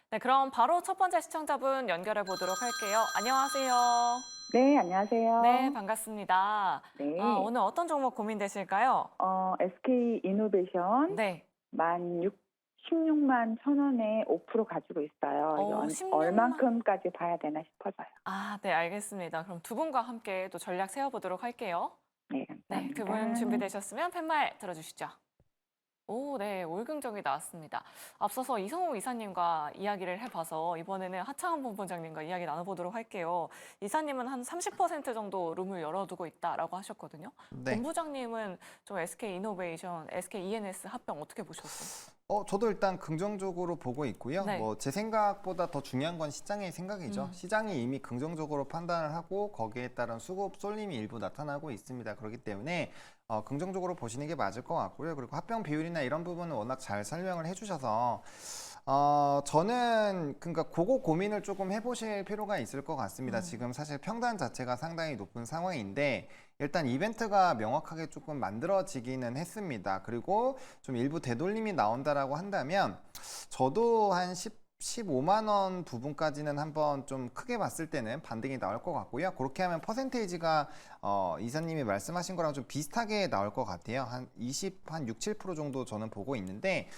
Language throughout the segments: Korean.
네, 그럼 바로 첫 번째 시청자분 연결해 보도록 할게요. 안녕하세요. 네, 네, 안녕하세요. 반갑습니다. 네, 오늘 어떤 종목 고민되실까요? SK 이노베이션 네. 만 16만 천 원에 5% 가지고 있어요. 이게 16만. 얼만큼까지 봐야 되나 싶어서요. 네, 알겠습니다. 그럼 두 분과 함께 또 전략 세워보도록 할게요. 네, 네, 두 감사합니다. 분 준비되셨으면 팻말 들어주시죠. 네, 올긍정이 나왔습니다. 앞서서 이성우 이사님과 이야기를 해봐서 이번에는 하창원 본부장님과 이야기 나눠보도록 할게요. 이사님은 한 30% 정도 룸을 열어두고 있다라고 하셨거든요. 네. 본부장님은 좀 SK 이노베이션, SK E&S 합병 어떻게 보셨어요? 저도 일단 긍정적으로 보고 있고요. 네. 제 생각보다 더 중요한 건 시장의 생각이죠. 시장이 이미 긍정적으로 판단을 하고 거기에 따른 수급 쏠림이 일부 나타나고 있습니다. 그렇기 때문에 긍정적으로 보시는 게 맞을 것 같고요. 그리고 합병 비율이나 이런 부분은 워낙 잘 설명을 해주셔서 저는 그러니까 그거 고민을 조금 해보실 필요가 있을 것 같습니다. 지금 사실 평단 자체가 상당히 높은 상황인데 일단 이벤트가 명확하게 조금 만들어지기는 했습니다. 그리고 좀 일부 되돌림이 나온다라고 한다면 저도 한 15만 원 부분까지는 한번 좀 크게 봤을 때는 반등이 나올 것 같고요. 그렇게 하면 퍼센테이지가 이사님이 말씀하신 거랑 좀 비슷하게 나올 것 같아요. 한 6, 7% 정도 저는 보고 있는데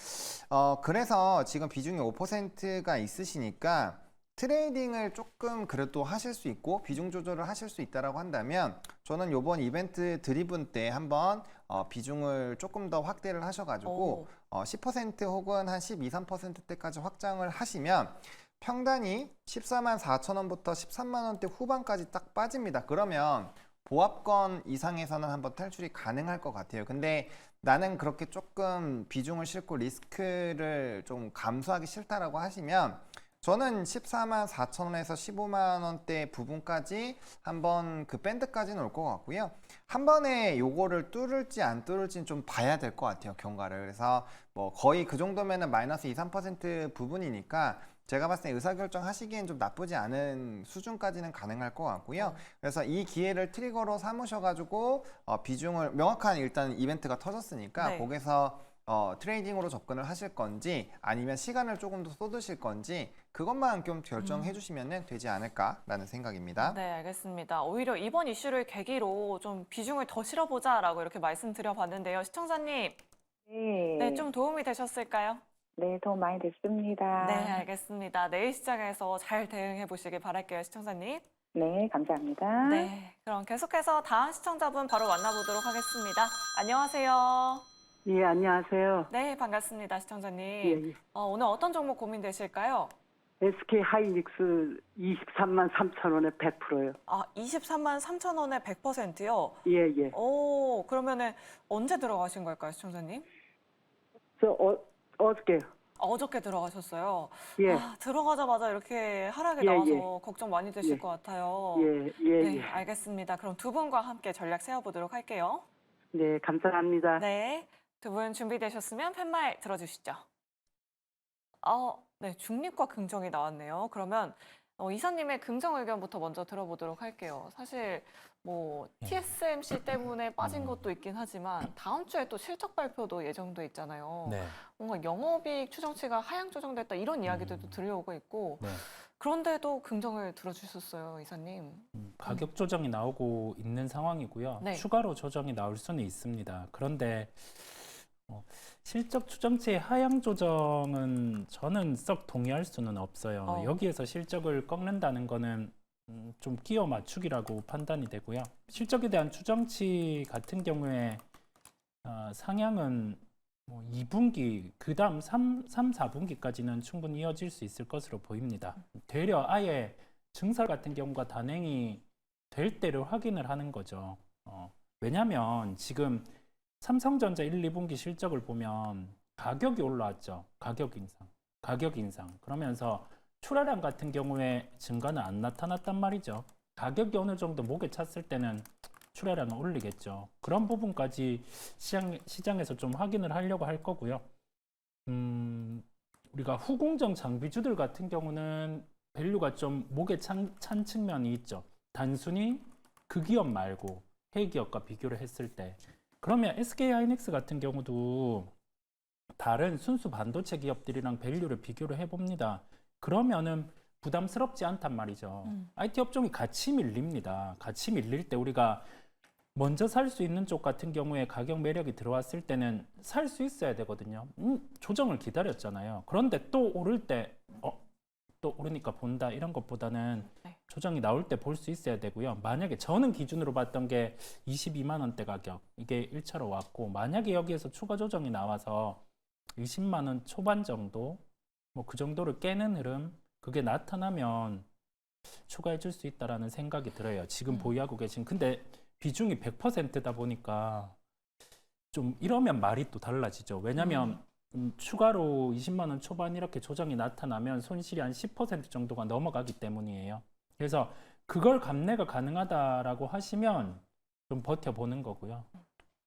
그래서 지금 비중이 5%가 있으시니까 트레이딩을 조금 그래도 하실 수 있고 비중 조절을 하실 수 있다라고 한다면 저는 이번 이벤트 드리븐 때 한번 비중을 조금 더 확대를 하셔가지고 10% 혹은 한 12, 3%대까지 확장을 하시면 평단이 14만 4천 원부터 13만 원대 후반까지 딱 빠집니다. 그러면 보합권 이상에서는 한번 탈출이 가능할 것 같아요. 근데 나는 그렇게 조금 비중을 싣고 리스크를 좀 감수하기 싫다라고 하시면 저는 14만 4천 원에서 15만 원대 부분까지 한번 그 밴드까지는 올 것 같고요. 한 번에 요거를 뚫을지 안 뚫을지는 좀 봐야 될 것 같아요, 경과를. 그래서 뭐 거의 그 정도면은 마이너스 2, 3% 부분이니까 제가 봤을 때 의사결정 하시기엔 좀 나쁘지 않은 수준까지는 가능할 것 같고요. 그래서 이 기회를 트리거로 삼으셔가지고 비중을 명확한 일단 이벤트가 터졌으니까 네. 거기서 트레이딩으로 접근을 하실 건지 아니면 시간을 조금 더 쏟으실 건지 그것만 좀 결정해 주시면 되지 않을까라는 생각입니다. 네, 알겠습니다. 오히려 이번 이슈를 계기로 좀 비중을 더 실어보자라고 이렇게 말씀드려봤는데요. 시청자님, 네, 네, 좀 도움이 되셨을까요? 네, 도움 많이 됐습니다. 네, 알겠습니다. 내일 시장에서 잘 대응해 보시길 바랄게요, 시청자님. 네, 감사합니다. 네, 그럼 계속해서 다음 시청자분 바로 만나보도록 하겠습니다. 안녕하세요. 예, 안녕하세요. 네, 반갑습니다, 시청자님. 예, 예. 오늘 어떤 종목 고민되실까요? SK 하이닉스 23만 3천 원에 100%요. 23만 3천 원에 100%요? 예, 예. 그러면은 언제 들어가신 걸까요, 시청자님? 어저께요. 어저께 들어가셨어요. 예, 들어가자마자 이렇게 하락이 예, 나와서 예. 걱정 많이 되실 예. 것 같아요. 예, 예, 네, 예. 알겠습니다. 그럼 두 분과 함께 전략 세워보도록 할게요. 네, 감사합니다. 네, 두 분 준비되셨으면 팻말 들어주시죠. 네, 중립과 긍정이 나왔네요. 그러면 이사님의 긍정 의견부터 먼저 들어보도록 할게요. 사실 뭐 TSMC 때문에 빠진 것도 있긴 하지만 다음 주에 또 실적 발표도 예정돼 있잖아요. 네. 뭔가 영업이익 추정치가 하향 조정됐다 이런 이야기들도 들려오고 있고 네. 그런데도 긍정을 들어주셨어요, 이사님. 가격 조정이 나오고 있는 상황이고요. 네. 추가로 조정이 나올 수는 있습니다. 그런데 실적 추정치의 하향 조정은 저는 썩 동의할 수는 없어요. 여기에서 실적을 꺾는다는 거는 좀 끼워 맞추기라고 판단이 되고요. 실적에 대한 추정치 같은 경우에 상향은 뭐 2분기, 그 다음 3, 4분기까지는 충분히 이어질 수 있을 것으로 보입니다. 되려 아예 증설 같은 경우가 단행이 될 때를 확인을 하는 거죠. 왜냐하면 지금 삼성전자 1, 2분기 실적을 보면 가격이 올라왔죠. 가격 인상. 그러면서 출하량 같은 경우에 증가는 안 나타났단 말이죠. 가격이 어느 정도 목에 찼을 때는 출하량을 올리겠죠. 그런 부분까지 시장에서 좀 확인을 하려고 할 거고요. 우리가 후공정 장비주들 같은 경우는 밸류가 좀 목에 찬 측면이 있죠. 단순히 그 기업 말고 해외 기업과 비교를 했을 때. 그러면 SK하이닉스 같은 경우도 다른 순수 반도체 기업들이랑 밸류를 비교를 해봅니다. 그러면은 부담스럽지 않단 말이죠. IT 업종이 같이 밀립니다. 같이 밀릴 때 우리가 먼저 살 수 있는 쪽 같은 경우에 가격 매력이 들어왔을 때는 살 수 있어야 되거든요. 조정을 기다렸잖아요. 그런데 또 오를 때 또 오르니까 본다 이런 것보다는 네. 조정이 나올 때 볼 수 있어야 되고요. 만약에 저는 기준으로 봤던 게 22만 원대 가격 이게 1차로 왔고 만약에 여기에서 추가 조정이 나와서 20만 원 초반 정도 뭐 그 정도를 깨는 흐름 그게 나타나면 추가해 줄 수 있다라는 생각이 들어요. 지금 보유하고 계신 근데 비중이 100%다 보니까 좀 이러면 말이 또 달라지죠. 왜냐하면 추가로 20만 원 초반 이렇게 조정이 나타나면 손실이 한 10% 정도가 넘어가기 때문이에요. 그래서 그걸 감내가 가능하다라고 하시면 좀 버텨보는 거고요.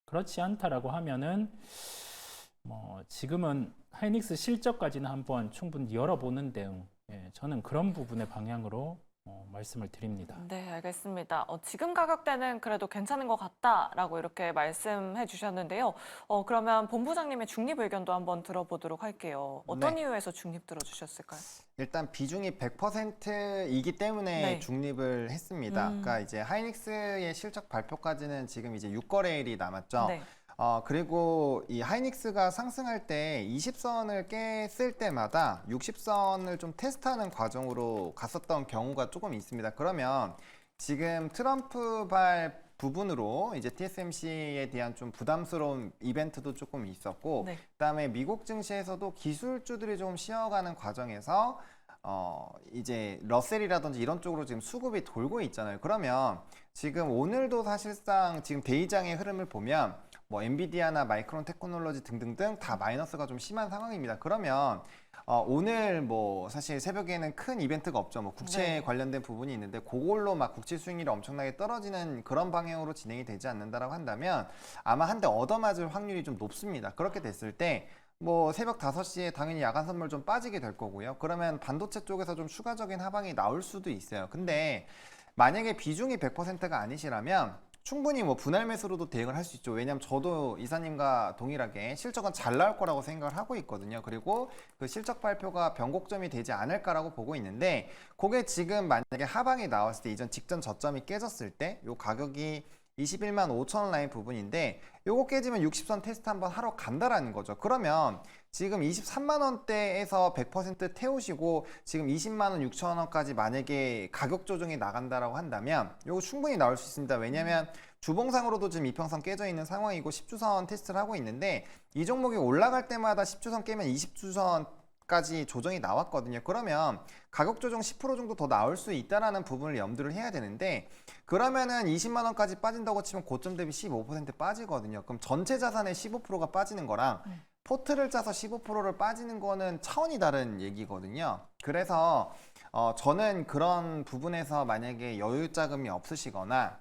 그렇지 않다라고 하면은 뭐 지금은 하이닉스 실적까지는 한번 충분히 열어보는 대응. 예, 저는 그런 부분의 방향으로 말씀을 드립니다. 네, 알겠습니다. 지금 가격대는 그래도 괜찮은 것 같다라고 이렇게 말씀해 주셨는데요. 그러면 본부장님의 중립 의견도 한번 들어보도록 할게요. 어떤 네. 이유에서 중립 들어주셨을까요? 일단 비중이 100%이기 때문에 네. 중립을 했습니다. 그러니까 이제 하이닉스의 실적 발표까지는 지금 이제 6거래일이 남았죠. 네. 그리고 이 하이닉스가 상승할 때 20선을 깼을 때마다 60선을 좀 테스트하는 과정으로 갔었던 경우가 조금 있습니다. 그러면 지금 트럼프발 부분으로 이제 TSMC에 대한 좀 부담스러운 이벤트도 조금 있었고, 네. 그다음에 미국 증시에서도 기술주들이 좀 쉬어가는 과정에서 이제 러셀이라든지 이런 쪽으로 지금 수급이 돌고 있잖아요. 그러면 지금 오늘도 사실상 지금 대이장의 흐름을 보면 뭐 엔비디아나 마이크론 테크놀로지 등등등 다 마이너스가 좀 심한 상황입니다. 그러면 오늘 뭐 사실 새벽에는 큰 이벤트가 없죠. 뭐 국채 네. 관련된 부분이 있는데 그걸로 막 국채 수익률이 엄청나게 떨어지는 그런 방향으로 진행이 되지 않는다라고 한다면 아마 한 대 얻어맞을 확률이 좀 높습니다. 그렇게 됐을 때 뭐 새벽 5시에 당연히 야간 선물 좀 빠지게 될 거고요. 그러면 반도체 쪽에서 좀 추가적인 하방이 나올 수도 있어요. 근데 만약에 비중이 100%가 아니시라면 충분히 뭐 분할 매수로도 대응을 할 수 있죠. 왜냐하면 저도 이사님과 동일하게 실적은 잘 나올 거라고 생각을 하고 있거든요. 그리고 그 실적 발표가 변곡점이 되지 않을까라고 보고 있는데 그게 지금 만약에 하방이 나왔을 때 이전 직전 저점이 깨졌을 때 요 가격이 21만 5천 원 라인 부분인데 요거 깨지면 60선 테스트 한번 하러 간다라는 거죠. 그러면 지금 23만 원대에서 100% 태우시고 지금 20만 원 6천 원까지 만약에 가격 조정이 나간다라고 한다면 요거 충분히 나올 수 있습니다. 왜냐하면 주봉상으로도 지금 이평선 깨져 있는 상황이고 10주선 테스트를 하고 있는데 이 종목이 올라갈 때마다 10주선 깨면 20주선 까지 조정이 나왔거든요. 그러면 가격 조정 10% 정도 더 나올 수 있다라는 부분을 염두를 해야 되는데 그러면은 20만 원까지 빠진다고 치면 고점 대비 15% 빠지거든요. 그럼 전체 자산의 15%가 빠지는 거랑 포트를 짜서 15%를 빠지는 거는 차원이 다른 얘기거든요. 그래서 저는 그런 부분에서 만약에 여유 자금이 없으시거나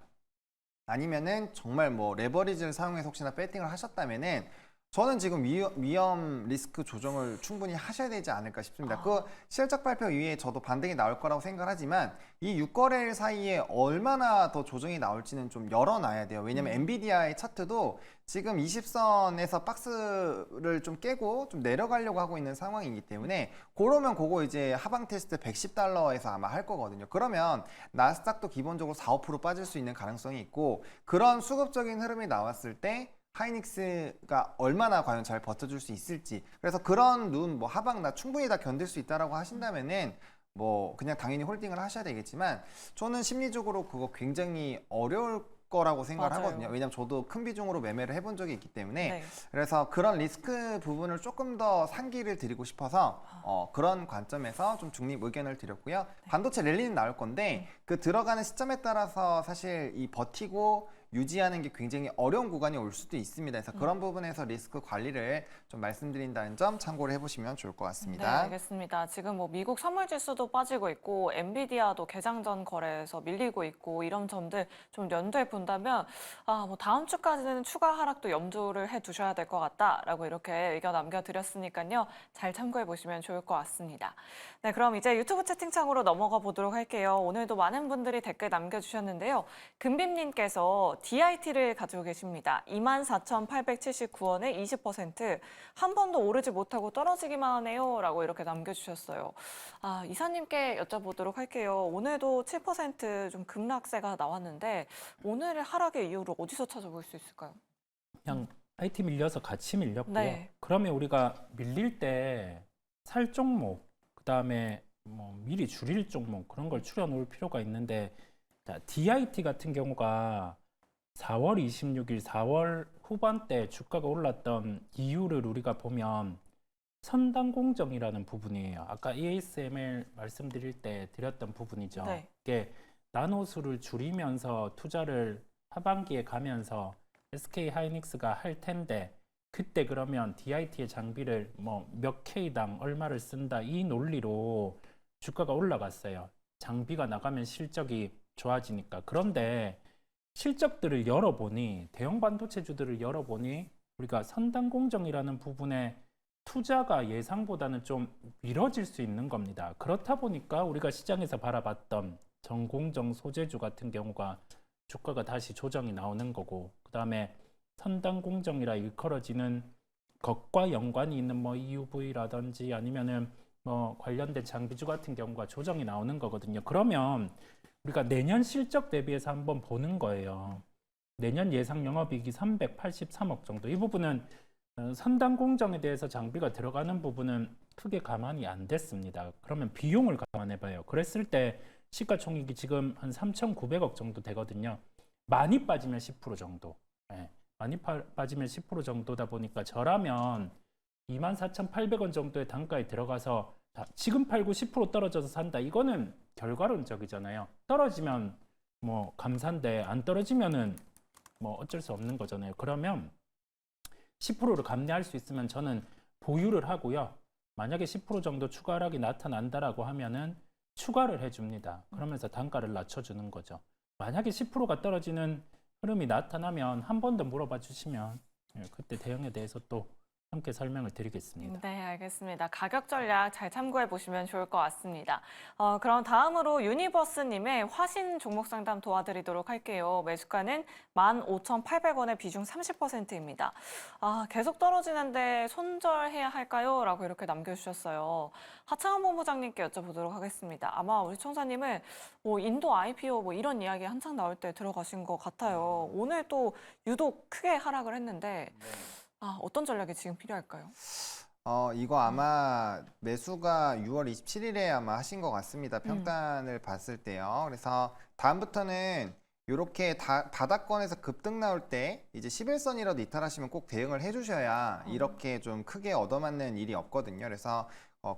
아니면은 정말 뭐 레버리지를 사용해서 혹시나 배팅을 하셨다면은 저는 지금 위험 리스크 조정을 충분히 하셔야 되지 않을까 싶습니다. 그 실적 발표 이후에 저도 반등이 나올 거라고 생각하지만 이 6거래일 사이에 얼마나 더 조정이 나올지는 좀 열어놔야 돼요. 왜냐면 엔비디아의 차트도 지금 20선에서 박스를 좀 깨고 좀 내려가려고 하고 있는 상황이기 때문에 그러면 그거 이제 하방 테스트 110달러에서 아마 할 거거든요. 그러면 나스닥도 기본적으로 4, 5% 빠질 수 있는 가능성이 있고 그런 수급적인 흐름이 나왔을 때 하이닉스가 얼마나 과연 잘 버텨줄 수 있을지 그래서 그런 뭐 하방 나 충분히 다 견딜 수 있다라고 하신다면은 뭐 그냥 당연히 홀딩을 하셔야 되겠지만 저는 심리적으로 그거 굉장히 어려울 거라고 생각을 맞아요. 하거든요. 왜냐면 저도 큰 비중으로 매매를 해본 적이 있기 때문에 네. 그래서 그런 리스크 부분을 조금 더 상기를 드리고 싶어서 그런 관점에서 좀 중립 의견을 드렸고요. 반도체 랠리는 나올 건데 그 들어가는 시점에 따라서 사실 이 버티고 유지하는 게 굉장히 어려운 구간이 올 수도 있습니다. 그래서 그런 부분에서 리스크 관리를 좀 말씀드린다는 점 참고를 해보시면 좋을 것 네, 같습니다. 알겠습니다. 지금 뭐 미국 선물 지수도 빠지고 있고 엔비디아도 개장 전 거래에서 밀리고 있고 이런 점들 좀 염두에 본다면 뭐 다음 주까지는 추가 하락도 염두를 해 두셔야 될 것 같다라고 이렇게 의견 남겨드렸으니까요. 잘 참고해 보시면 좋을 것 같습니다. 네, 그럼 이제 유튜브 채팅창으로 넘어가 보도록 할게요. 오늘도 많은 분들이 댓글 남겨주셨는데요. 금빔님께서 DIT를 가지고 계십니다. 24,879원에 20%. 한 번도 오르지 못하고 떨어지기만 하네요. 라고 이렇게 남겨주셨어요. 이사님께 여쭤보도록 할게요. 오늘도 7% 좀 급락세가 나왔는데 오늘의 하락의 이유를 어디서 찾아볼 수 있을까요? 그냥 IT 밀려서 같이 밀렸고요. 네. 그러면 우리가 밀릴 때 살 종목, 그다음에 뭐 미리 줄일 종목 그런 걸 추려 놓을 필요가 있는데 자, DIT 같은 경우가 4월 26일, 4월 후반때 주가가 올랐던 이유를 우리가 보면 선당 공정이라는 부분이에요. 아까 EASML 말씀드릴 때 드렸던 부분이죠. 네. 이게 나노수를 줄이면서 투자를 하반기에 가면서 SK 하이닉스가 할 텐데 그때 그러면 DIT의 장비를 뭐 몇 K당 얼마를 쓴다 이 논리로 주가가 올라갔어요. 장비가 나가면 실적이 좋아지니까. 그런데 실적들을 열어보니 대형 반도체주들을 열어보니 우리가 선당 공정이라는 부분에 투자가 예상보다는 좀 미뤄질 수 있는 겁니다. 그렇다 보니까 우리가 시장에서 바라봤던 전공정 소재주 같은 경우가 주가가 다시 조정이 나오는 거고, 그 다음에 선당 공정이라 일컬어지는 것과 연관이 있는 뭐 EUV라든지 아니면은 뭐 관련된 장비주 같은 경우가 조정이 나오는 거거든요. 그러면 우리가 내년 실적 대비해서 한번 보는 거예요. 내년 예상 영업이익이 383억 정도. 이 부분은 선당 공정에 대해서 장비가 들어가는 부분은 크게 감안이 안 됐습니다. 그러면 비용을 감안해 봐요. 그랬을 때 시가총액이 지금 한 3,900억 정도 되거든요. 많이 빠지면 10% 정도. 네. 많이 빠지면 10% 정도다 보니까 저라면 24,800원 정도의 단가에 들어가서 자, 지금 팔고 10% 떨어져서 산다. 이거는 결과론적이잖아요. 떨어지면 뭐 감사인데 안 떨어지면은 뭐 어쩔 수 없는 거잖아요. 그러면 10%를 감내할 수 있으면 저는 보유를 하고요. 만약에 10% 정도 추가 하락이 나타난다라고 하면은 추가를 해줍니다. 그러면서 단가를 낮춰주는 거죠. 만약에 10%가 떨어지는 흐름이 나타나면 한 번 더 물어봐 주시면 그때 대응에 대해서 또 함께 설명을 드리겠습니다. 네, 알겠습니다. 가격 전략 잘 참고해 보시면 좋을 것 같습니다. 그럼 다음으로 유니버스님의 화신 종목 상담 도와드리도록 할게요. 매수가는 15,800원의 비중 30%입니다. 계속 떨어지는데 손절해야 할까요? 라고 이렇게 남겨주셨어요. 하창원 본부장님께 여쭤보도록 하겠습니다. 아마 우리 총사님은 뭐 인도 IPO 뭐 이런 이야기 한창 나올 때 들어가신 것 같아요. 오늘 또 유독 크게 하락을 했는데 어떤 전략이 지금 필요할까요? 이거 아마 매수가 6월 27일에 아마 하신 것 같습니다. 평단을 봤을 때요. 그래서 다음부터는 이렇게 바닥권에서 급등 나올 때 이제 11선이라도 이탈하시면 꼭 대응을 해주셔야 이렇게 좀 크게 얻어맞는 일이 없거든요. 그래서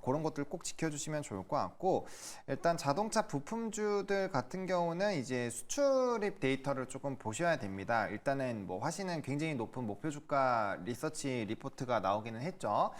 그런 것들 꼭 지켜주시면 좋을 것 같고, 일단 자동차 부품주들 같은 경우는 이제 수출입 데이터를 조금 보셔야 됩니다. 일단은 뭐 화신은 굉장히 높은 목표 주가 리서치 리포트가 나오기는 했죠.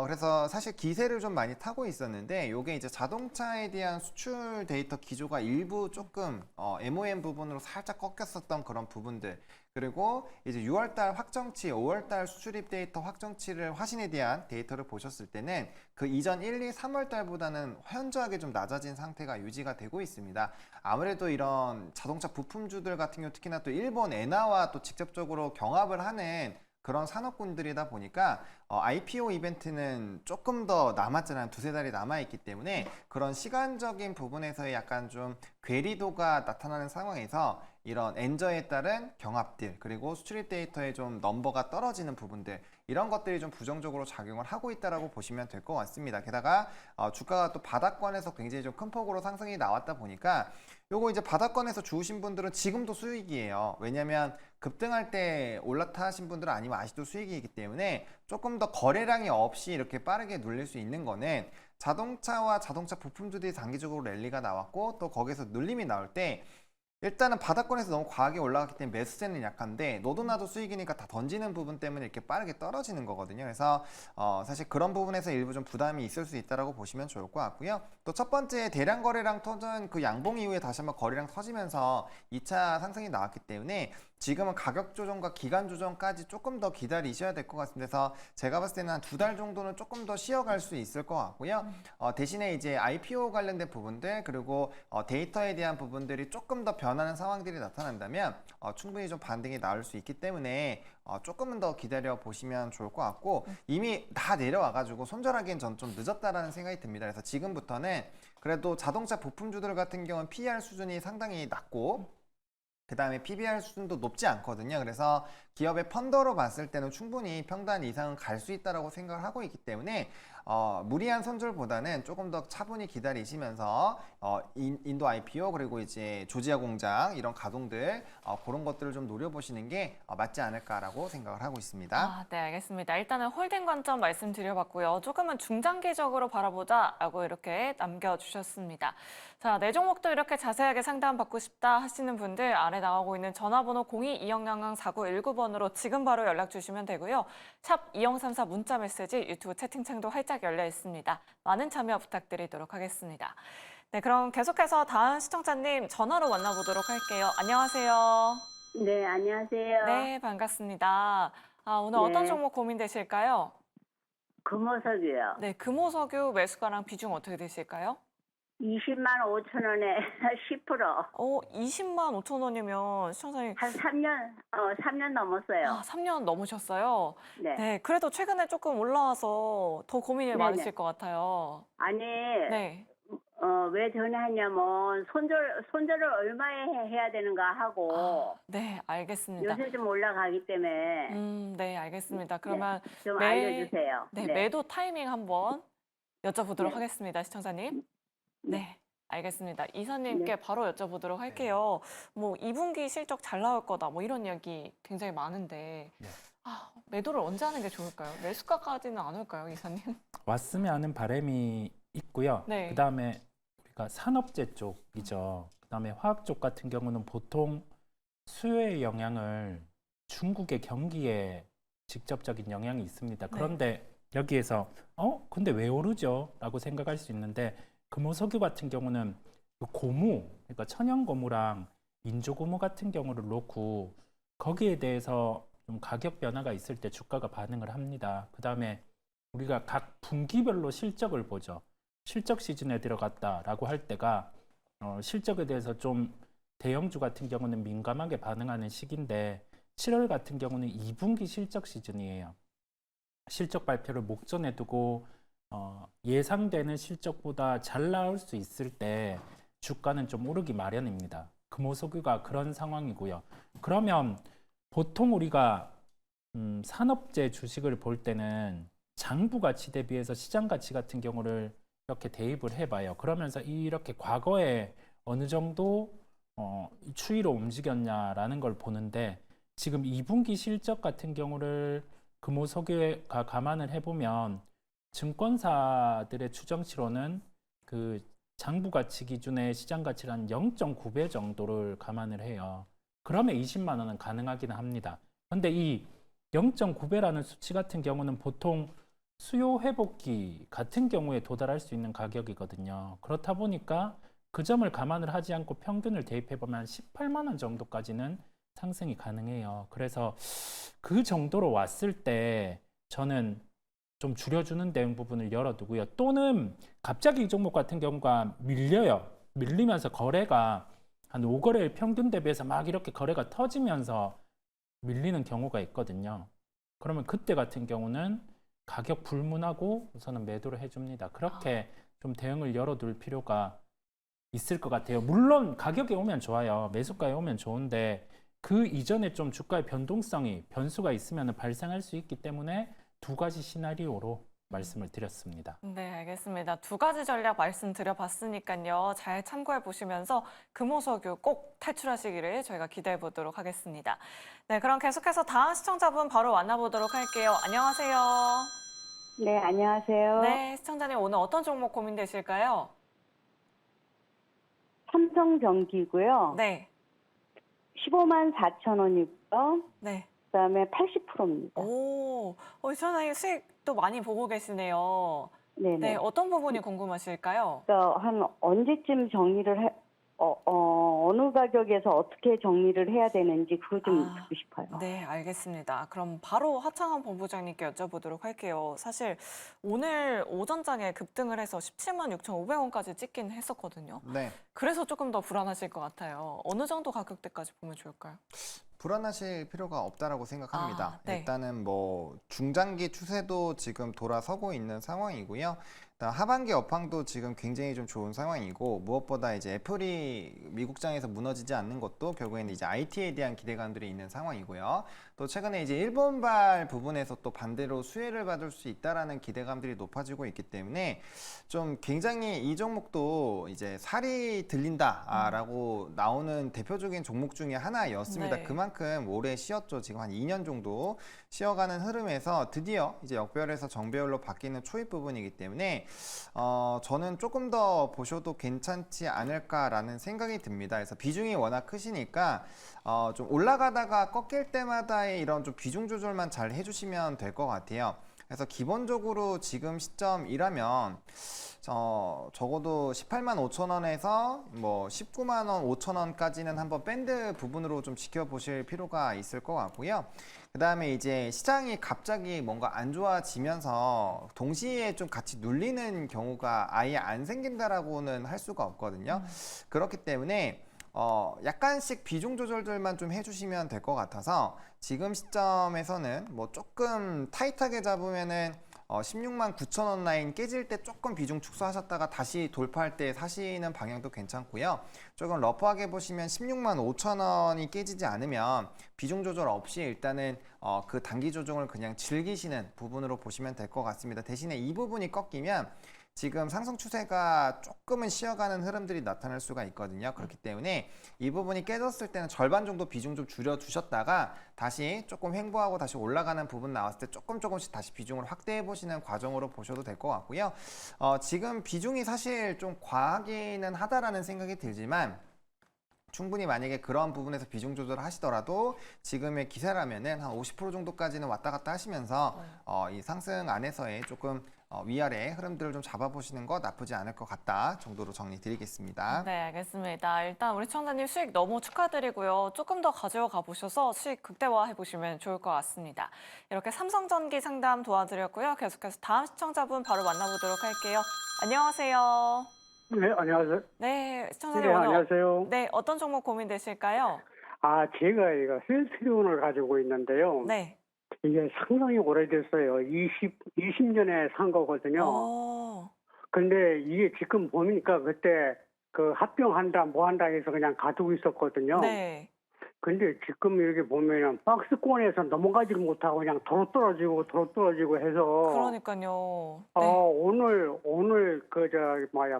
그래서 사실 기세를 좀 많이 타고 있었는데 이게 이제 자동차에 대한 수출 데이터 기조가 일부 조금 MOM 부분으로 살짝 꺾였었던 그런 부분들, 그리고 이제 6월달 확정치, 5월달 수출입 데이터 확정치를 화신에 대한 데이터를 보셨을 때는 그 이전 1, 2, 3월달보다는 현저하게 좀 낮아진 상태가 유지가 되고 있습니다. 아무래도 이런 자동차 부품주들 같은 경우 특히나 또 일본 엔화와 또 직접적으로 경합을 하는 그런 산업군들이다 보니까 IPO 이벤트는 조금 더 남았잖아요. 두세 달이 남아있기 때문에 그런 시간적인 부분에서의 약간 좀 괴리도가 나타나는 상황에서 이런 엔저에 따른 경합들, 그리고 수출입 데이터의 좀 넘버가 떨어지는 부분들, 이런 것들이 좀 부정적으로 작용을 하고 있다라고 보시면 될 것 같습니다. 게다가 주가가 또 바닥권에서 굉장히 좀 큰 폭으로 상승이 나왔다 보니까 요거 이제 바닥권에서 주우신 분들은 지금도 수익이에요. 왜냐면 급등할 때 올라타 하신 분들은 아니면 아직도 수익이기 때문에 조금 더 거래량이 없이 이렇게 빠르게 눌릴 수 있는 거는 자동차와 자동차 부품주들이 단기적으로 랠리가 나왔고 또 거기서 눌림이 나올 때 일단은 바닥권에서 너무 과하게 올라갔기 때문에 매수세는 약한데 너도 나도 수익이니까 다 던지는 부분 때문에 이렇게 빠르게 떨어지는 거거든요. 그래서 사실 그런 부분에서 일부 좀 부담이 있을 수 있다라고 보시면 좋을 것 같고요. 또 첫 번째 대량 거래량 터진 그 양봉 이후에 다시 한번 거래량 터지면서 2차 상승이 나왔기 때문에 지금은 가격 조정과 기간 조정까지 조금 더 기다리셔야 될 것 같습니다. 그래서 제가 봤을 때는 한 2달 정도는 조금 더 쉬어갈 수 있을 것 같고요. 대신에 이제 IPO 관련된 부분들 그리고 데이터에 대한 부분들이 조금 더 변하는 상황들이 나타난다면 충분히 좀 반등이 나올 수 있기 때문에 조금은 더 기다려 보시면 좋을 것 같고 이미 다 내려와가지고 손절하기엔 전 좀 늦었다라는 생각이 듭니다. 그래서 지금부터는 그래도 자동차 부품주들 같은 경우는 PER 수준이 상당히 낮고 그 다음에 PBR 수준도 높지 않거든요. 그래서 기업의 펀더로 봤을 때는 충분히 평단 이상은 갈 수 있다고 생각을 하고 있기 때문에 무리한 손절보다는 조금 더 차분히 기다리시면서 인도 IPO 그리고 이제 조지아 공장 이런 가동들 그런 것들을 좀 노려보시는 게 맞지 않을까라고 생각을 하고 있습니다. 네, 알겠습니다. 일단은 홀딩 관점 말씀드려봤고요. 조금은 중장기적으로 바라보자라고 이렇게 남겨주셨습니다. 자, 네 종목도 이렇게 자세하게 상담받고 싶다 하시는 분들 아래 나오고 있는 전화번호 02-2000-4919번으로 지금 바로 연락 주시면 되고요. 샵 2034 문자 메시지 유튜브 채팅창도 활짝 열려 있습니다. 많은 참여 부탁드리도록 하겠습니다. 네, 그럼 계속해서 다음 시청자님 전화로 만나보도록 할게요. 안녕하세요. 네, 안녕하세요. 네, 반갑습니다. 오늘 네. 어떤 종목 고민되실까요? 금호석이요. 네, 금호석유 매수가랑 비중 어떻게 되실까요? 20만 5천 원에 10%. 20만 5천 원이면 시청자님 한 3년 넘었어요. 3년 넘으셨어요. 네. 네, 그래도 최근에 조금 올라와서 더 고민이 네네. 많으실 것 같아요. 아니, 네, 왜 전화했냐면, 손절을 얼마에 해야 되는가 하고, 네, 알겠습니다. 요새 좀 올라가기 때문에 네, 알겠습니다. 그러면 좀 매- 알려주세요. 네, 매도 타이밍 한번 여쭤보도록 네. 하겠습니다, 시청자님. 네. 네, 알겠습니다. 이사님께 바로 여쭤보도록 할게요. 뭐 2분기 실적 잘 나올 거다, 뭐 이런 이야기 굉장히 많은데 네. 매도를 언제 하는 게 좋을까요? 매수가까지는 안 올까요, 이사님? 왔으면 하는 바람이 있고요. 네. 그다음에 우리가 산업재 쪽이죠. 그다음에 화학 쪽 같은 경우는 보통 수요의 영향을 중국의 경기에 직접적인 영향이 있습니다. 그런데 여기에서 근데 왜 오르죠? 라고 생각할 수 있는데 금호석유 같은 경우는 그 고무, 그러니까 천연 고무랑 인조 고무 같은 경우를 놓고 거기에 대해서 좀 가격 변화가 있을 때 주가가 반응을 합니다. 그다음에 우리가 각 분기별로 실적을 보죠. 실적 시즌에 들어갔다라고 할 때가 실적에 대해서 좀 대형주 같은 경우는 민감하게 반응하는 시기인데 7월 같은 경우는 2분기 실적 시즌이에요. 실적 발표를 목전에 두고 예상되는 실적보다 잘 나올 수 있을 때 주가는 좀 오르기 마련입니다. 금호석유가 그런 상황이고요. 그러면 보통 우리가 산업재 주식을 볼 때는 장부 가치 대비해서 시장 가치 같은 경우를 이렇게 대입을 해봐요. 그러면서 이렇게 과거에 어느 정도 추이로 움직였냐라는 걸 보는데 지금 2분기 실적 같은 경우를 금호석유가 감안을 해보면 증권사들의 추정치로는 그 장부 가치 기준의 시장 가치를 한 0.9배 정도를 감안을 해요. 그러면 20만 원은 가능하긴 합니다. 근데 이 0.9배라는 수치 같은 경우는 보통 수요 회복기 같은 경우에 도달할 수 있는 가격이거든요. 그렇다 보니까 그 점을 감안을 하지 않고 평균을 대입해보면 18만 원 정도까지는 상승이 가능해요. 그래서 그 정도로 왔을 때 저는 좀 줄여주는 대응 부분을 열어두고요. 또는 갑자기 이 종목 같은 경우가 밀려요. 밀리면서 거래가 한 5거래일 평균 대비해서 막 이렇게 거래가 터지면서 밀리는 경우가 있거든요. 그러면 그때 같은 경우는 가격 불문하고 우선은 매도를 해줍니다. 그렇게 좀 대응을 열어둘 필요가 있을 것 같아요. 물론 가격에 오면 좋아요. 매수가에 오면 좋은데 그 이전에 좀 주가의 변동성이 변수가 있으면 발생할 수 있기 때문에 두 가지 시나리오로 말씀을 드렸습니다. 네, 알겠습니다. 두 가지 전략 말씀드려봤으니까요. 잘 참고해 보시면서 금호석유 꼭 탈출하시기를 저희가 기대해 보도록 하겠습니다. 네, 그럼 계속해서 다음 시청자분 바로 만나보도록 할게요. 안녕하세요. 네, 안녕하세요. 네, 시청자님 오늘 어떤 종목 고민되실까요? 삼성전기고요. 네, 15만 4천 원이고요. 네. 그다음에 80%입니다. 시청자님 수익도 많이 보고 계시네요. 네네. 네, 어떤 부분이 궁금하실까요? 그래서 한 언제쯤 정리를 어느 가격에서 어떻게 정리를 해야 되는지 그거 좀 아, 듣고 싶어요. 네, 알겠습니다. 그럼 바로 하창원 본부장님께 여쭤보도록 할게요. 사실 오늘 오전장에 급등을 해서 17만 6,500원까지 찍긴 했었거든요. 네. 그래서 조금 더 불안하실 것 같아요. 어느 정도 가격대까지 보면 좋을까요? 불안하실 필요가 없다라고 생각합니다. 아, 네. 일단은 뭐 중장기 추세도 지금 돌아서고 있는 상황이고요. 일단 하반기 업황도 지금 굉장히 좀 좋은 상황이고, 무엇보다 이제 애플이 미국장에서 무너지지 않는 것도 결국에는 이제 IT에 대한 기대감들이 있는 상황이고요. 또 최근에 이제 일본발 부분에서 또 반대로 수혜를 받을 수 있다라는 기대감들이 높아지고 있기 때문에 좀 굉장히 이 종목도 이제 살이 들린다라고 나오는 대표적인 종목 중에 하나였습니다. 네. 그만큼 오래 쉬었죠. 지금 한 2년 정도 쉬어가는 흐름에서 드디어 이제 역배열에서 정배열로 바뀌는 초입 부분이기 때문에 저는 조금 더 보셔도 괜찮지 않을까라는 생각이 듭니다. 그래서 비중이 워낙 크시니까 좀 올라가다가 꺾일 때마다의 이런 좀 비중 조절만 잘 해주시면 될 것 같아요. 그래서 기본적으로 지금 시점이라면 적어도 18만 5천 원에서 뭐 19만 원 5천 원까지는 한번 밴드 부분으로 좀 지켜보실 필요가 있을 것 같고요. 그 다음에 이제 시장이 갑자기 뭔가 안 좋아지면서 동시에 좀 같이 눌리는 경우가 아예 안 생긴다라고는 할 수가 없거든요. 그렇기 때문에 약간씩 비중 조절들만 좀 해주시면 될 것 같아서 지금 시점에서는 뭐 조금 타이트하게 잡으면은 16만 9천 원 라인 깨질 때 조금 비중 축소하셨다가 다시 돌파할 때 사시는 방향도 괜찮고요. 조금 러프하게 보시면 16만 5천 원이 깨지지 않으면 비중 조절 없이 일단은 그 단기 조정을 그냥 즐기시는 부분으로 보시면 될 것 같습니다. 대신에 이 부분이 꺾이면 지금 상승 추세가 조금은 쉬어가는 흐름들이 나타날 수가 있거든요. 그렇기 때문에 이 부분이 깨졌을 때는 절반 정도 비중 좀 줄여주셨다가 다시 조금 횡보하고 다시 올라가는 부분 나왔을 때 조금씩 다시 비중을 확대해 보시는 과정으로 보셔도 될 것 같고요. 지금 비중이 사실 좀 과하기는 하다라는 생각이 들지만 충분히 만약에 그런 부분에서 비중 조절을 하시더라도 지금의 기세라면은 한 50% 정도까지는 왔다 갔다 하시면서 이 상승 안에서의 조금 위아래 흐름들을 좀 잡아보시는 거 나쁘지 않을 것 같다 정도로 정리 드리겠습니다. 네, 알겠습니다. 일단 우리 시청자님 수익 너무 축하드리고요. 조금 더 가져가 보셔서 수익 극대화해 보시면 좋을 것 같습니다. 이렇게 삼성전기 상담 도와드렸고요. 계속해서 다음 시청자분 바로 만나보도록 할게요. 안녕하세요. 네, 안녕하세요. 네, 네, 시청자님 오늘 안녕하세요. 네, 어떤 종목 고민되실까요? 제가 이거 셀트리온을 가지고 있는데요. 네. 이게 상당히 오래됐어요. 20년에 산 거거든요. 근데 이게 지금 보니까 그때 그 합병한다 뭐 한다 해서 그냥 가지고 있었거든요. 네. 근데 지금 이렇게 보면은 박스권에서 넘어가지를 못하고 그냥 도로 떨어지고 해서 그러니까요. 네. 오늘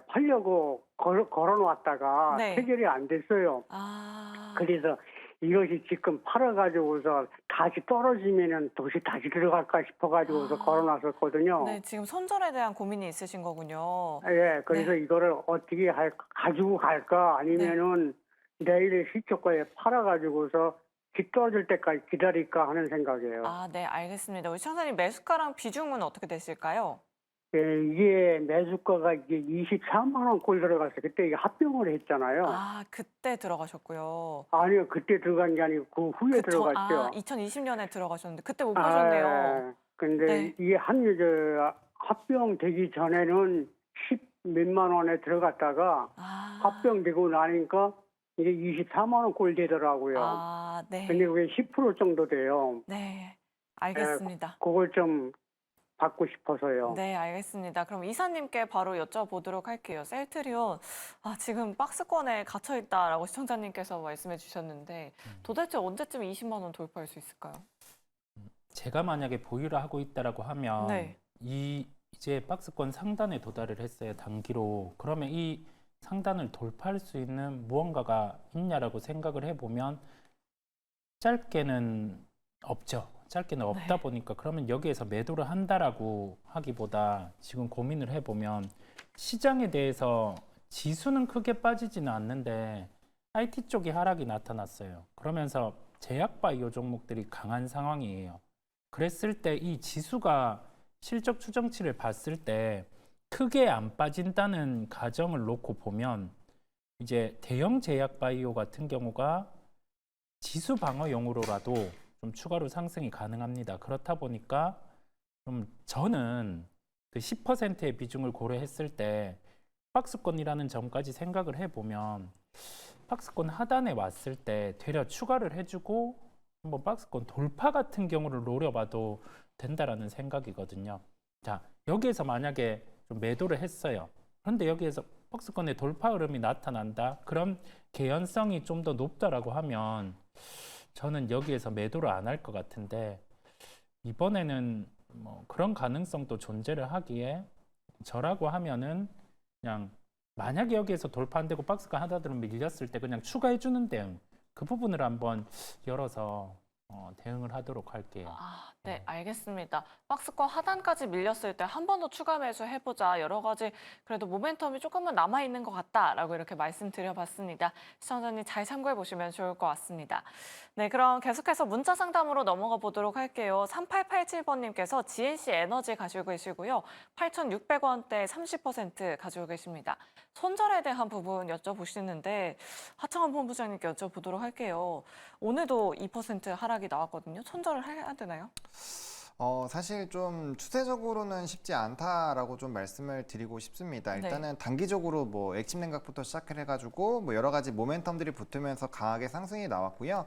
팔려고 걸어놨다가 네. 해결이 안 됐어요. 그래서 이것이 지금 팔아가지고서 다시 떨어지면은 다시 들어갈까 싶어가지고서 걸어놨었거든요. 네, 지금 손절에 대한 고민이 있으신 거군요. 예, 그래서 네. 이거를 어떻게 가지고 갈까 아니면은 내일 시초가에 팔아가지고서 떨어질 때까지 기다릴까 하는 생각이에요. 네, 알겠습니다. 우리 시청자님 매수가랑 비중은 어떻게 되실까요? 예, 이게 매수가가 이게 24만 원꼴 들어갔어요. 그때 이게 합병을 했잖아요. 그때 들어가셨고요. 아니요, 그때 들어간 게 아니고 그 후에 들어갔죠. 2020년에 들어가셨는데 그때 못 보셨네요. 근데 네. 이게 합병되기 전에는 10 몇만 원에 들어갔다가 합병되고 나니까 이게 24만 원꼴 되더라고요. 네. 근데 그게 10% 정도 돼요. 네, 알겠습니다. 그걸 좀 받고 싶어서요. 네, 알겠습니다. 그럼 이사님께 바로 여쭤보도록 할게요. 셀트리온, 지금 박스권에 갇혀있다라고 시청자님께서 말씀해 주셨는데 도대체 언제쯤 20만 원 돌파할 수 있을까요? 제가 만약에 보유를 하고 있다라고 하면 네. 이제 박스권 상단에 도달을 했어요, 단기로. 그러면 이 상단을 돌파할 수 있는 무언가가 있냐라고 생각을 해보면 짧게는 없죠. 짧게는 없다 보니까 그러면 여기에서 매도를 한다라고 하기보다 지금 고민을 해보면 시장에 대해서 지수는 크게 빠지지는 않는데 IT 쪽이 하락이 나타났어요. 그러면서 제약바이오 종목들이 강한 상황이에요. 그랬을 때 이 지수가 실적 추정치를 봤을 때 크게 안 빠진다는 가정을 놓고 보면 이제 대형 제약 바이오 같은 경우가 지수 방어용으로라도 좀 추가로 상승이 가능합니다. 그렇다 보니까 좀 저는 그 10%의 비중을 고려했을 때 박스권이라는 점까지 생각을 해보면 박스권 하단에 왔을 때 되려 추가를 해주고 한번 박스권 돌파 같은 경우를 노려봐도 된다라는 생각이거든요. 자, 여기에서 만약에 좀 매도를 했어요. 그런데 여기에서 박스권의 돌파 흐름이 나타난다. 그럼 개연성이 좀 더 높다라고 하면 저는 여기에서 매도를 안 할 것 같은데 이번에는 뭐 그런 가능성도 존재를 하기에 저라고 하면은 그냥 만약에 여기에서 돌파 안 되고 박스가 하나들은 밀렸을 때 그냥 추가해 주는 대응 그 부분을 한번 열어서 대응을 하도록 할게요. 아, 네, 알겠습니다. 박스권 하단까지 밀렸을 때 한 번 더 추가 매수 해보자. 여러 가지 그래도 모멘텀이 조금은 남아있는 것 같다라고 이렇게 말씀드려봤습니다. 시청자님 잘 참고해 보시면 좋을 것 같습니다. 네, 그럼 계속해서 문자 상담으로 넘어가 보도록 할게요. 3887번님께서 GNC 에너지 가지고 계시고요. 8,600원대 30% 가지고 계십니다. 손절에 대한 부분 여쭤보시는데 하창원 본부장님께 여쭤보도록 할게요. 오늘도 2% 하락이 나왔거든요. 손절을 해야 되나요? 사실 좀 추세적으로는 쉽지 않다라고 좀 말씀을 드리고 싶습니다. 네. 일단은 단기적으로 뭐 액침 냉각부터 시작을 해가지고 뭐 여러 가지 모멘텀들이 붙으면서 강하게 상승이 나왔고요.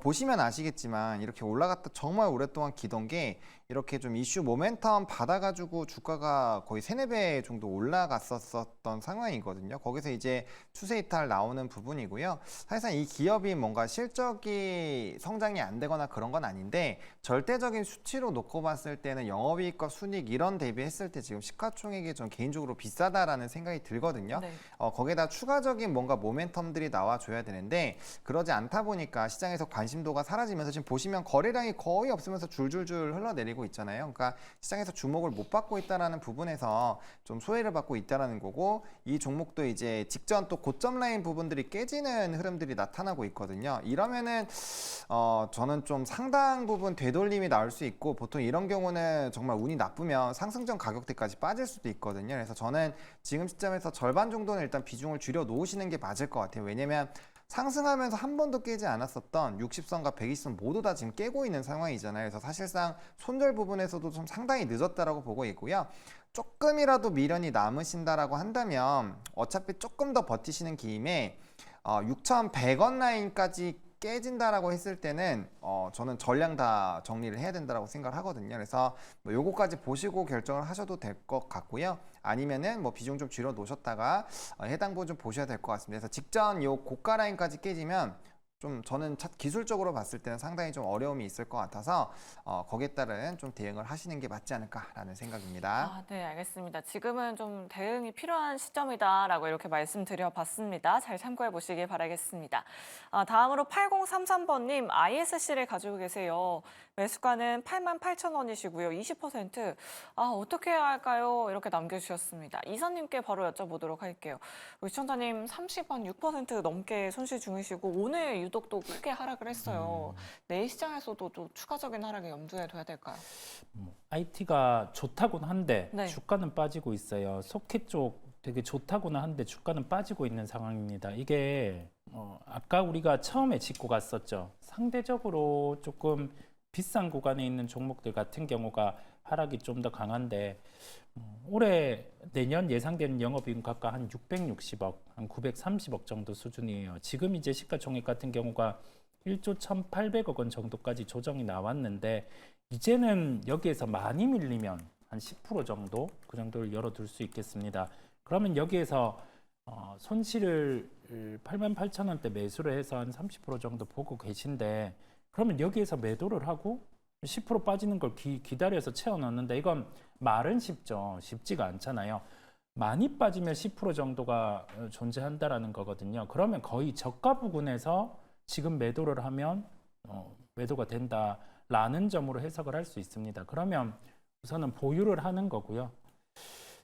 보시면 아시겠지만 이렇게 올라갔다 정말 오랫동안 기던 게 이렇게 좀 이슈 모멘텀 받아가지고 주가가 거의 3-4배 정도 올라갔었던 상황이거든요. 거기서 이제 추세 이탈 나오는 부분이고요. 사실상 이 기업이 뭔가 실적이 성장이 안 되거나 그런 건 아닌데 절대적인 수치로 놓고 봤을 때는 영업이익과 순이익 이런 대비했을 때 지금 시가총액이 좀 개인적으로 비싸다라는 생각이 들거든요. 네. 거기에다 추가적인 뭔가 모멘텀들이 나와줘야 되는데 그러지 않다 보니까 시장에서 관심도가 사라지면서 지금 보시면 거래량이 거의 없으면서 줄줄줄 흘러내리고 있잖아요. 그러니까 시장에서 주목을 못 받고 있다라는 부분에서 좀 소외를 받고 있다라는 거고 이 종목도 이제 직전 또 고점 라인 부분들이 깨지는 흐름들이 나타나고 있거든요. 이러면은 저는 좀 상당 부분 되돌림이 나올 수 있고 보통 이런 경우는 정말 운이 나쁘면 상승전 가격대까지 빠질 수도 있거든요. 그래서 저는 지금 시점에서 절반 정도는 일단 비중을 줄여 놓으시는 게 맞을 것 같아요. 왜냐면 상승하면서 한 번도 깨지 않았었던 60선과 120선 모두 다 지금 깨고 있는 상황이잖아요. 그래서 사실상 손절 부분에서도 좀 상당히 늦었다라고 보고 있고요. 조금이라도 미련이 남으신다라고 한다면 어차피 조금 더 버티시는 김에 6,100원 라인까지 깨진다라고 했을 때는 저는 전량 다 정리를 해야 된다라고 생각을 하거든요. 그래서 뭐 요거까지 보시고 결정을 하셔도 될 것 같고요. 아니면은 뭐 비중 좀 줄여 놓으셨다가 해당 부분 좀 보셔야 될 것 같습니다. 그래서 직전 요 고가 라인까지 깨지면 좀 저는 기술적으로 봤을 때는 상당히 좀 어려움이 있을 것 같아서 거기에 따른 좀 대응을 하시는 게 맞지 않을까라는 생각입니다. 아, 네, 알겠습니다. 지금은 좀 대응이 필요한 시점이다라고 이렇게 말씀드려봤습니다. 잘 참고해 보시길 바라겠습니다. 다음으로 8033번님 ISC를 가지고 계세요. 매수가는 88,000원이시고요. 20% 어떻게 해야 할까요? 이렇게 남겨주셨습니다. 이사님께 바로 여쭤보도록 할게요. 우리 시청자님 30원 6% 넘게 손실 중이시고 오늘 유독 또 크게 하락을 했어요. 내일 시장에서도 또 추가적인 하락에 염두에 둬야 될까요? IT가 좋다고는 한데 네. 주가는 빠지고 있어요. 소켓 쪽 되게 좋다고는 한데 주가는 빠지고 있는 상황입니다. 이게 아까 우리가 처음에 짚고 갔었죠. 상대적으로 조금 비싼 구간에 있는 종목들 같은 경우가 하락이 좀 더 강한데 올해 내년 예상되는 영업이익 각각 한 660억, 한 930억 정도 수준이에요. 지금 이제 시가총액 같은 경우가 1조 1,800억 원 정도까지 조정이 나왔는데 이제는 여기에서 많이 밀리면 한 10% 정도 그 정도를 열어둘 수 있겠습니다. 그러면 여기에서 손실을 88,000원대 매수를 해서 한 30% 정도 보고 계신데 그러면 여기에서 매도를 하고 10% 빠지는 걸 기다려서 채워넣는데 이건 말은 쉽죠. 쉽지가 않잖아요. 많이 빠지면 10% 정도가 존재한다라는 거거든요. 그러면 거의 저가 부근에서 지금 매도를 하면 매도가 된다라는 점으로 해석을 할 수 있습니다. 그러면 우선은 보유를 하는 거고요.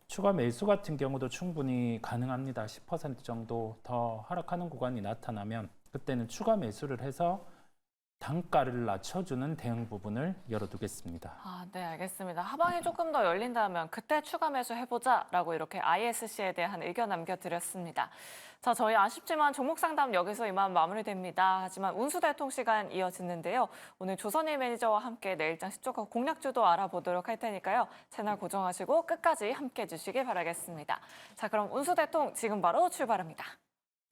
추가 매수 같은 경우도 충분히 가능합니다. 10% 정도 더 하락하는 구간이 나타나면 그때는 추가 매수를 해서 단가를 낮춰주는 대응 부분을 열어두겠습니다. 아, 네, 알겠습니다. 하방이 조금 더 열린다면 그때 추가 매수 해보자라고 이렇게 ISC에 대한 의견 남겨드렸습니다. 자, 저희 아쉽지만 종목 상담 여기서 이만 마무리됩니다. 하지만 운수대통 시간 이어지는데요. 오늘 조선일 매니저와 함께 내일장 시초가 공략주도 알아보도록 할 테니까요. 채널 고정하시고 끝까지 함께 해주시길 바라겠습니다. 자, 그럼 운수대통 지금 바로 출발합니다.